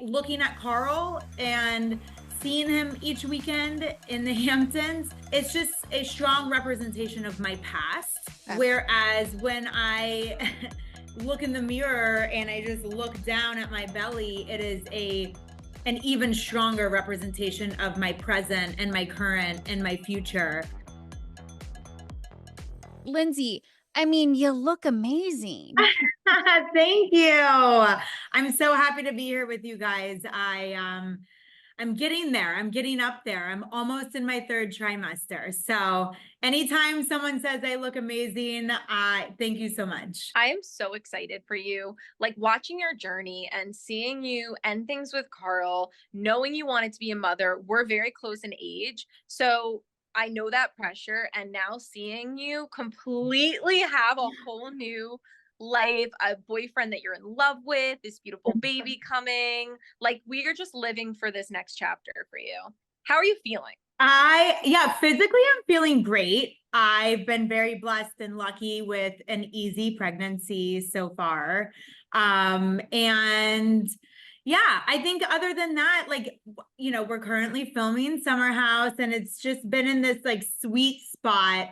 looking at Carl and seeing him each weekend in the Hamptons, it's just a strong representation of my past. Okay. Whereas when I look in the mirror and I just look down at my belly, it is an even stronger representation of my present and my current and my future. Lindsay, I mean, you look amazing. Thank you. I'm so happy to be here with you guys. I'm getting there. I'm getting up there. I'm almost in my third trimester. So anytime someone says I look amazing, thank you so much. I am so excited for you. Like watching your journey and seeing you end things with Carl, knowing you wanted to be a mother. We're very close in age. So I know that pressure. And now seeing you completely have a whole new life, a boyfriend that you're in love with, this beautiful baby coming. Like we are just living for this next chapter for you. How are you feeling? Yeah, physically, I'm feeling great. I've been very blessed and lucky with an easy pregnancy so far. And yeah, I think other than that, like, we're currently filming Summer House and it's just been in this like sweet spot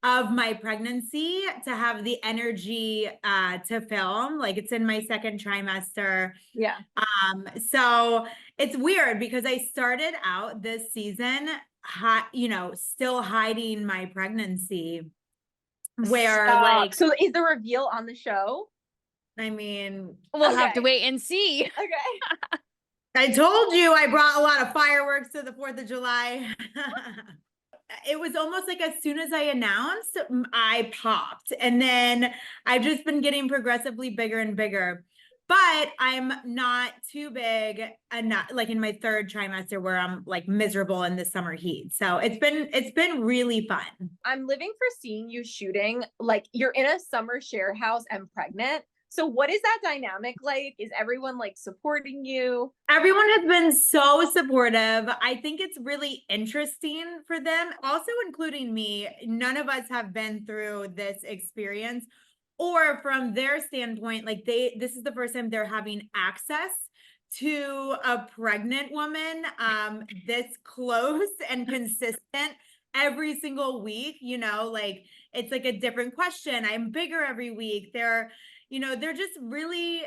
of my pregnancy to have the energy to film. Like it's in my second trimester. Yeah. So it's weird because I started out this season, still hiding my pregnancy. Where Stop. So is the reveal on the show? I mean, We'll have to wait and see. Okay. I told you I brought a lot of fireworks to the 4th of July. It was almost like as soon as I announced, I popped. And then I've just been getting progressively bigger and bigger. But I'm not too big and not like in my third trimester where I'm like miserable in the summer heat. So it's been really fun. I'm living for seeing you shooting. Like you're in a summer share house and pregnant. So what is that dynamic like? Is everyone like supporting you? Everyone has been so supportive. I think it's really interesting for them, also including me. None of us have been through this experience, or from their standpoint, like this is the first time they're having access to a pregnant woman this close and consistent every single week. Like it's like a different question. I'm bigger every week. They're just really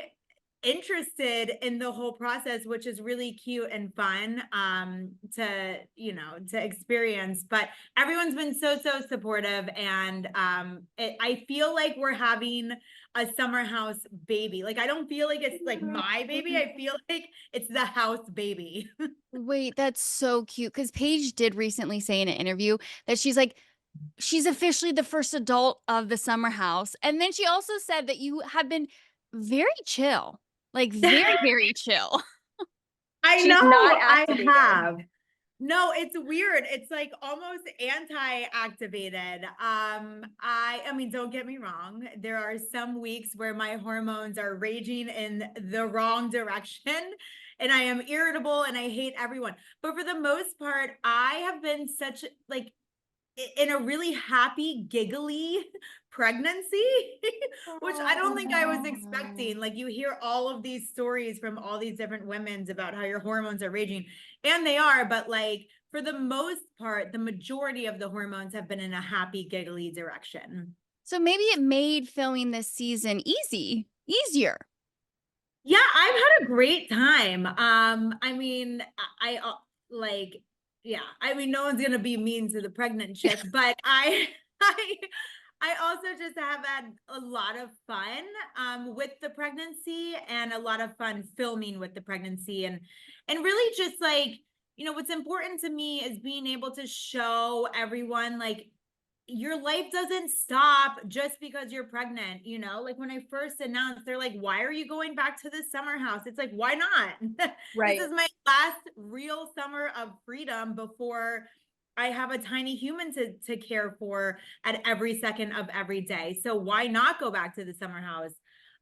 interested in the whole process, which is really cute and fun to experience. But everyone's been so supportive, and I feel like we're having a summer house baby. Like I don't feel like it's like my baby. I feel like it's the house baby. Wait, that's so cute. Because Paige did recently say in an interview that she's officially the first adult of the summer house. And then she also said that you have been very chill, like very, very chill. I She's know not I activated. have. No, it's weird. It's like almost anti-activated. I mean, don't get me wrong. There are some weeks where my hormones are raging in the wrong direction and I am irritable and I hate everyone. But for the most part, I have been such like in a really happy, giggly pregnancy, which I don't think I was expecting. Like you hear all of these stories from all these different women about how your hormones are raging, and they are, but like for the most part, the majority of the hormones have been in a happy, giggly direction. So maybe it made filming this season easier. Yeah, I've had a great time. I mean, like, yeah, I mean, no one's gonna be mean to the pregnant chick, but I, I also just have had a lot of fun with the pregnancy and a lot of fun filming with the pregnancy and really just like, what's important to me is being able to show everyone like your life doesn't stop just because you're pregnant. Like when I first announced, they're like, why are you going back to the summer house? It's like, why not? Right. This is my last real summer of freedom before I have a tiny human to care for at every second of every day. So why not go back to the summer house?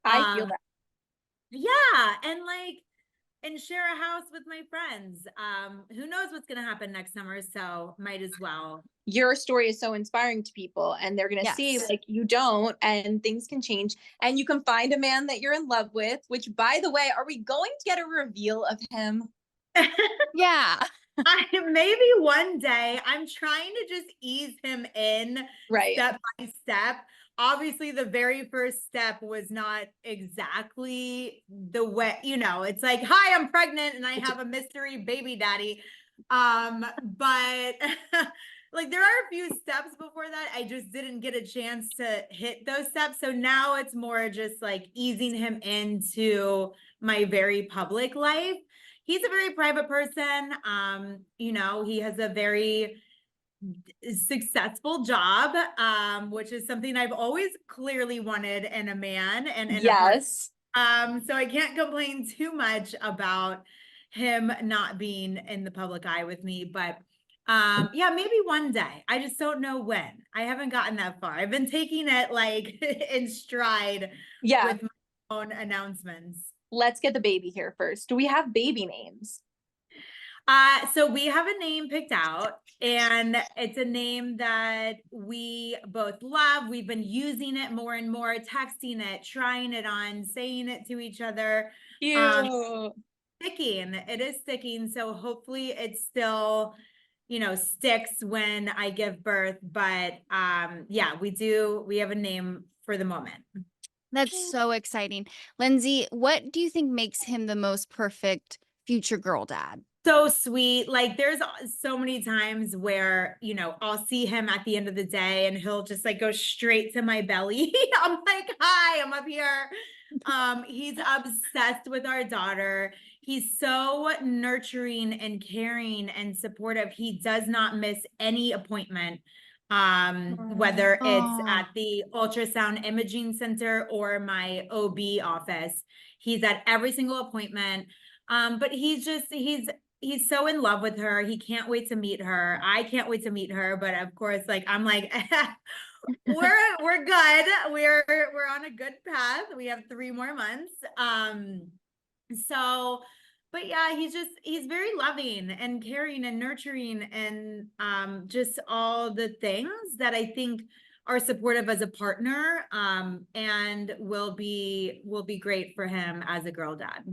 I feel um that. yeah, and like and share a house with my friends. Who knows what's going to happen next summer? So might as well. Your story is so inspiring to people, and they're going to see Yes. like you don't, and things can change, and you can find a man that you're in love with, which, by the way, are we going to get a reveal of him? Yeah. Maybe one day. I'm trying to just ease him in Right. step by step. Obviously, the very first step was not exactly the way, it's like, hi, I'm pregnant and I have a mystery baby daddy. But like there are a few steps before that. I just didn't get a chance to hit those steps. So now it's more just like easing him into my very public life. He's a very private person. He has a very successful job, which is something I've always clearly wanted in a man and in a partner. Yes. So I can't complain too much about him not being in the public eye with me, but yeah, maybe one day. I just don't know when. I haven't gotten that far. I've been taking it like in stride Yeah. with my own announcements. Let's get the baby here first. Do we have baby names? So we have a name picked out, and it's a name that we both love. We've been using it more and more, texting it, trying it on, saying it to each other. Cute. Sticking. It is sticking. So hopefully it still, sticks when I give birth. But yeah, we have a name for the moment. That's so exciting. Lindsay, what do you think makes him the most perfect future girl dad? So sweet. Like there's so many times where, I'll see him at the end of the day and he'll just like go straight to my belly. I'm like, hi, I'm up here. He's obsessed with our daughter. He's so nurturing and caring and supportive. He does not miss any appointment. Whether it's at the ultrasound imaging center or my OB office. He's at every single appointment. But he's so in love with her. He can't wait to meet her. I can't wait to meet her. But of course, like I'm like, we're good. We're on a good path. We have 3 more months. So, but yeah, he's very loving and caring and nurturing and just all the things that I think are supportive as a partner and will be great for him as a girl dad.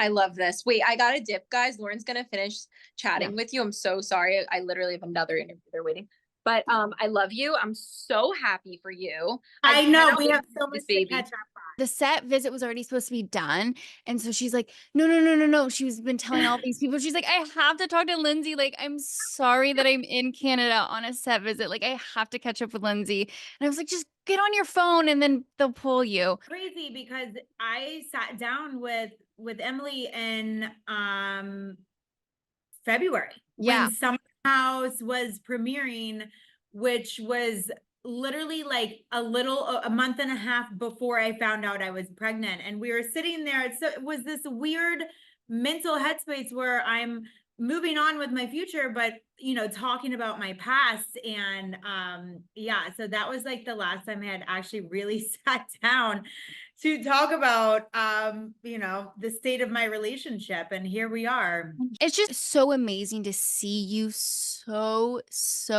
I love this. Wait, I got a dip, guys. Lauren's gonna finish chatting Yeah. with you. I'm so sorry. I literally have another interview they're waiting. But I love you. I'm so happy for you. I know cannot we wait have to see so this much to baby. catch up on. The set visit was already supposed to be done. And so she's like, no, no, no, no, no. She's been telling all these people. She's like, I have to talk to Lindsay. Like, I'm sorry that I'm in Canada on a set visit. Like, I have to catch up with Lindsay. And I was like, just get on your phone and then they'll pull you. Crazy because I sat down with Emily in February Yeah. when Summer House was premiering, which was literally like a month and a half before I found out I was pregnant. And we were sitting there. So it was this weird mental headspace where I'm moving on with my future, but talking about my past. And yeah, so that was like the last time I had actually really sat down to talk about the state of my relationship. And here we are. It's just so amazing to see you so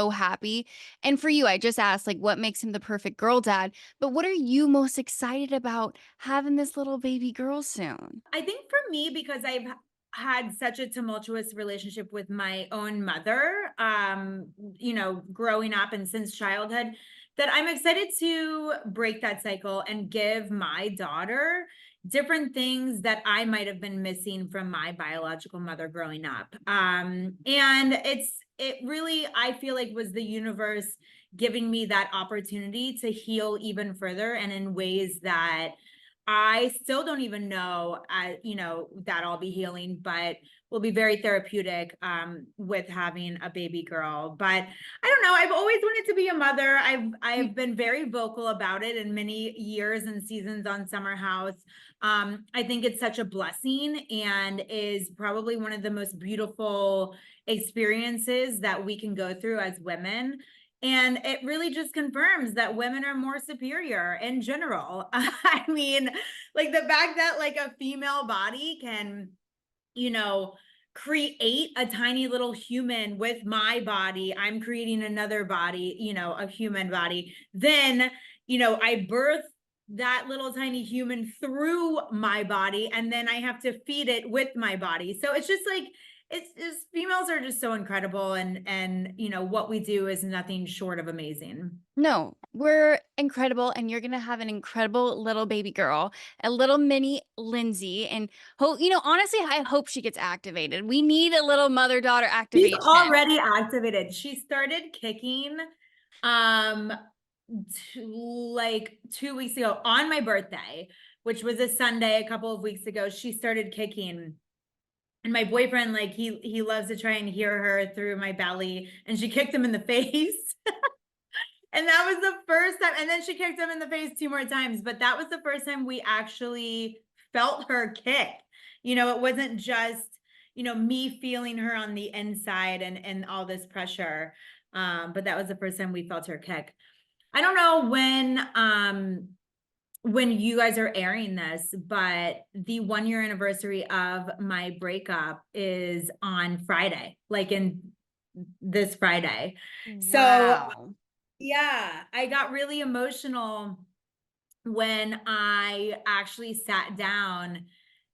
happy. And for you, I just asked, like, what makes him the perfect girl dad? But what are you most excited about having this little baby girl soon? I think for me, because I've had such a tumultuous relationship with my own mother, growing up and since childhood, that I'm excited to break that cycle and give my daughter different things that I might have been missing from my biological mother growing up. And it really, I feel like, was the universe giving me that opportunity to heal even further and in ways that I still don't even know, that I'll be healing, but will be very therapeutic with having a baby girl. But I don't know. I've always wanted to be a mother. I've been very vocal about it in many years and seasons on Summer House. I think it's such a blessing and is probably one of the most beautiful experiences that we can go through as women. And it really just confirms that women are more superior in general. I mean, like the fact that like a female body can you know, create a tiny little human with my body. I'm creating another body, you know, a human body. Then, you know, I birth that little tiny human through my body, and then I have to feed it with my body. So it's just like, it's just, females are just so incredible, and you know what we do is nothing short of amazing. No, we're incredible, and you're gonna have an incredible little baby girl, a little mini Lindsay, and hope, you know, honestly, I hope she gets activated. We need a little mother-daughter She's activation. already activated. She started kicking um like 2 weeks ago on my birthday, which was a Sunday a couple of weeks ago. She started kicking. And my boyfriend, like, he loves to try and hear her through my belly, and she kicked him in the face. And that was the first time. And then she kicked him in the face 2 more times, but that was the first time we actually felt her kick. You know, it wasn't just, you know, me feeling her on the inside and all this pressure. But that was the first time we felt her kick. I don't know when you guys are airing this, but the 1 year anniversary of my breakup is on Friday, like in this Friday. So Wow. yeah, I got really emotional when I actually sat down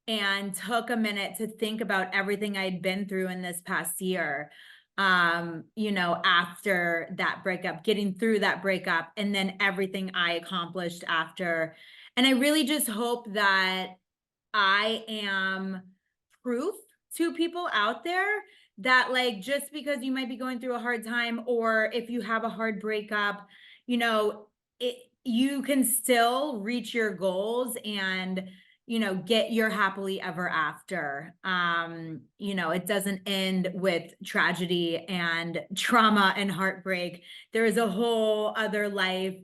and took a minute to think about everything I'd been through in this past year. You know, after that breakup, getting through that breakup, and then everything I accomplished after. And I really just hope that I am proof to people out there that, like, just because you might be going through a hard time, or if you have a hard breakup, you know, you can still reach your goals and, you know, get your happily ever after. You know, it doesn't end with tragedy and trauma and heartbreak. There is a whole other life,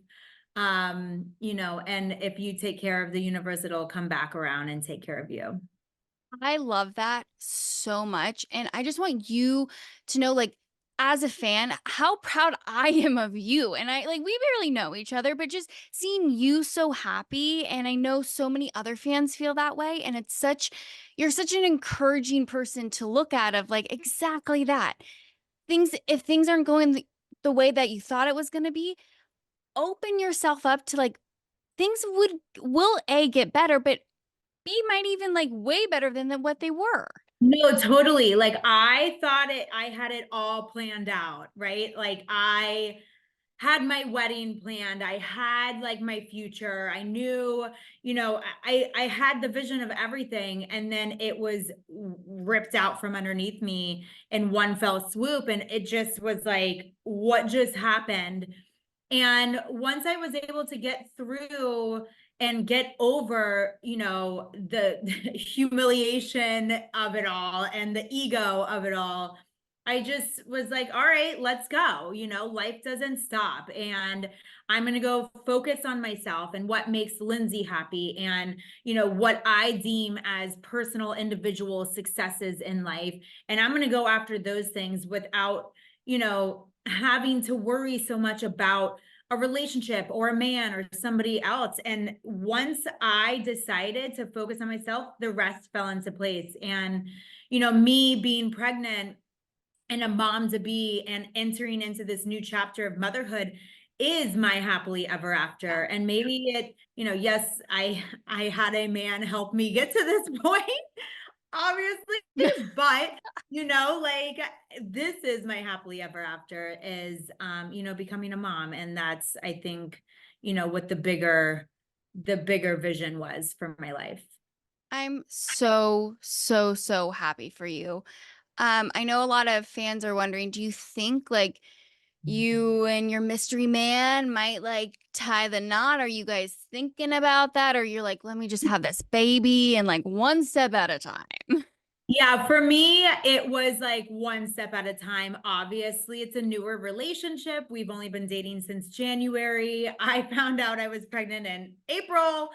you know, and if you take care of the universe, it'll come back around and take care of you. I love that so much. And I just want you to know, like, as a fan, how proud I am of you. And I like, we barely know each other, but just seeing you so happy. And I know so many other fans feel that way. And it's such, you're such an encouraging person to look at, of like, exactly that. If things aren't going the way that you thought it was going to be, open yourself up to like, things will A, get better, but B, might even like way better than what they were. No, totally. Like, I thought I had it all planned out, right? Like, I had my wedding planned. I had like my future. I knew, you know, I had the vision of everything, and then it was ripped out from underneath me in one fell swoop, and it just was like, what just happened? And once I was able to get through and get over, you know, the humiliation of it all and the ego of it all, I just was like, all right, let's go. You know, life doesn't stop. And I'm going to go focus on myself and what makes Lindsay happy, and, you know, what I deem as personal individual successes in life. And I'm going to go after those things without, you know, having to worry so much about a relationship or a man or somebody else. And once I decided to focus on myself, the rest fell into place. And, you know, me being pregnant and a mom to be and entering into this new chapter of motherhood is my happily ever after. And maybe it, you know, yes, I had a man help me get to this point, obviously, but, you know, like, this is my happily ever after, is, you know, becoming a mom. And that's, I think, you know, what the bigger vision was for my life. I'm so, so, so happy for you. I know a lot of fans are wondering, do you think like you and your mystery man might like tie the knot? Are you guys thinking about that? Or you're like, let me just have this baby and like one step at a time? Yeah, for me, it was like one step at a time. Obviously, it's a newer relationship. We've only been dating since January. I found out I was pregnant in April.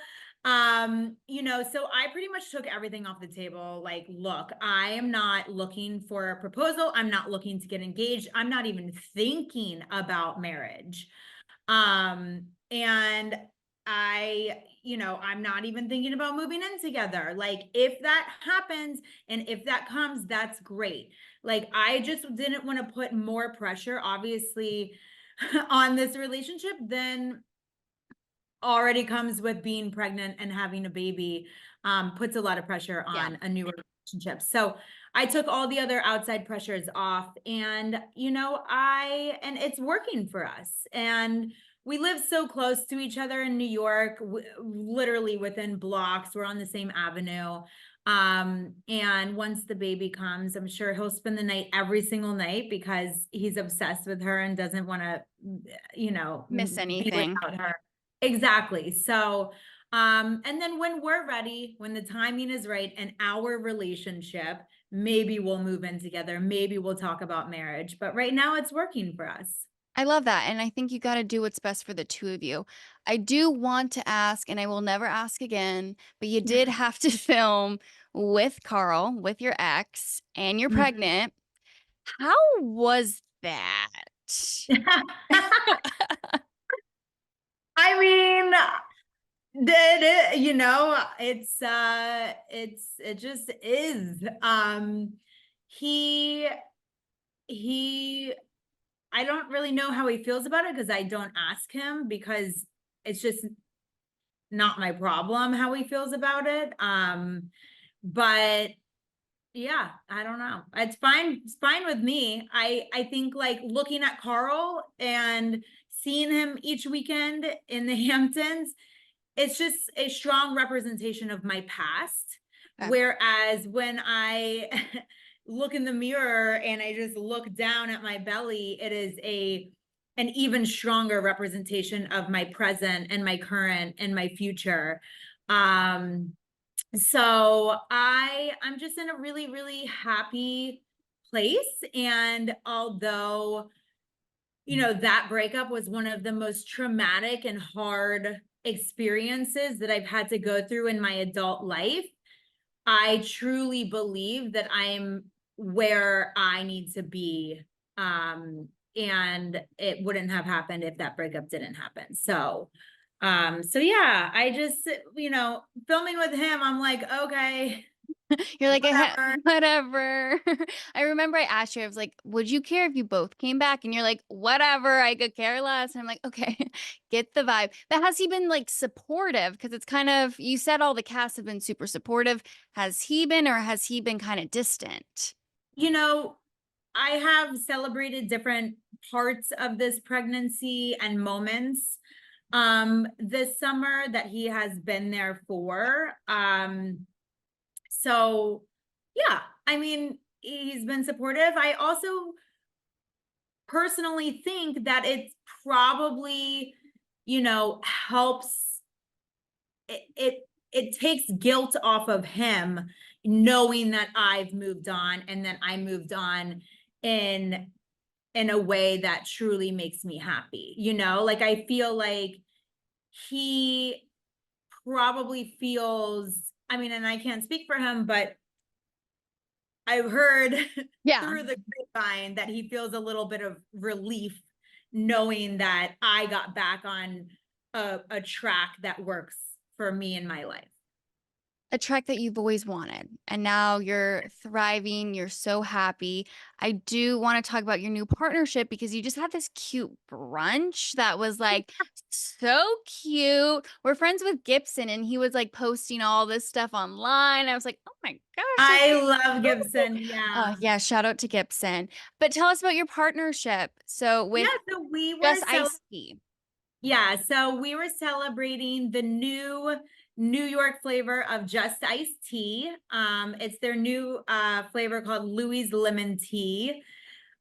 You know, so I pretty much took everything off the table. Like, look, I am not looking for a proposal. I'm not looking to get engaged. I'm not even thinking about marriage. And I'm not even thinking about moving in together. Like, if that happens and if that comes, that's great. Like, I just didn't want to put more pressure, obviously, on this relationship than already comes with being pregnant and having a baby. Puts a lot of pressure Yeah. on a new relationship. So I took all the other outside pressures off, and and it's working for us. And we live so close to each other in New York, literally within blocks. We're on the same avenue. And once the baby comes, I'm sure he'll spend the night every single night because he's obsessed with her and doesn't want to, Miss be anything. without her. Exactly. So, and then when we're ready, when the timing is right and our relationship, maybe we'll move in together. Maybe we'll talk about marriage. But right now it's working for us. I love that. And I think you got to do what's best for the two of you. I do want to ask, and I will never ask again, but you did have to film with Carl, with your ex, and you're pregnant. How was that? I mean, did it, it just is. He he I don't really know how he feels about it because I don't ask him, because it's just not my problem how he feels about it. But yeah, I don't know. It's fine. It's fine with me. I think, like, looking at Carl and seeing him each weekend in the Hamptons, it's just a strong representation of my past. Okay. Whereas when I look in the mirror and I just look down at my belly, it is an even stronger representation of my present and my current and my future. So I'm just in a really, really happy place. And although, that breakup was one of the most traumatic and hard experiences that I've had to go through in my adult life, I truly believe that I'm where I need to be. And it wouldn't have happened if that breakup didn't happen. So yeah, I just, filming with him, I'm like, okay, You're like, whatever. whatever. I remember I asked you, I was like, would you care if you both came back? And you're like, whatever, I could care less. And I'm like, okay, get the vibe. But has he been like supportive? Because it's kind of, you said all the cast have been super supportive. Has he been, or has he been kind of distant? You know, I have celebrated different parts of this pregnancy and moments this summer that he has been there for. So yeah, I mean, he's been supportive. I also personally think that it's probably, helps it takes guilt off of him knowing that I've moved on and that I moved on in a way that truly makes me happy. Like, I feel like he probably feels, I mean, and I can't speak for him, but I've heard Yeah. through the grapevine that he feels a little bit of relief knowing that I got back on a track that works for me in my life. A track that you've always wanted, and now you're thriving, you're so happy. I do want to talk about your new partnership because you just had this cute brunch that was like so cute. We're friends with Gibson, and he was like posting all this stuff online. I was like, oh my gosh, I love Gibson. oh Yeah. yeah, shout out to Gibson. But tell us about your partnership. So with Yeah. So we were Just Iced Tea. Yeah, so we were celebrating the new New York flavor of Just Iced Tea. It's their new flavor called Louis Lemon Tea.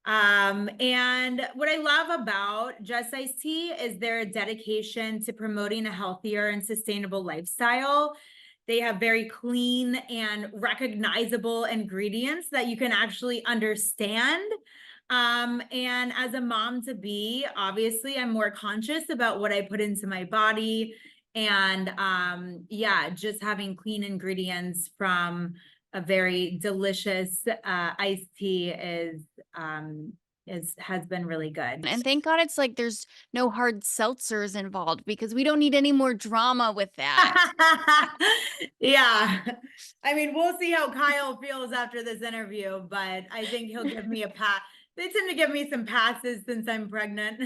And what I love about Just Iced Tea is their dedication to promoting a healthier and sustainable lifestyle. They have very clean and recognizable ingredients that you can actually understand. And as a mom to be, obviously, I'm more conscious about what I put into my body. And yeah, just having clean ingredients from a very delicious iced tea is has been really good. And thank God it's like there's no hard seltzers involved because we don't need any more drama with that. Yeah. I mean, we'll see how Kyle feels after this interview, but I think he'll give me a pass. They tend to give me some passes since I'm pregnant.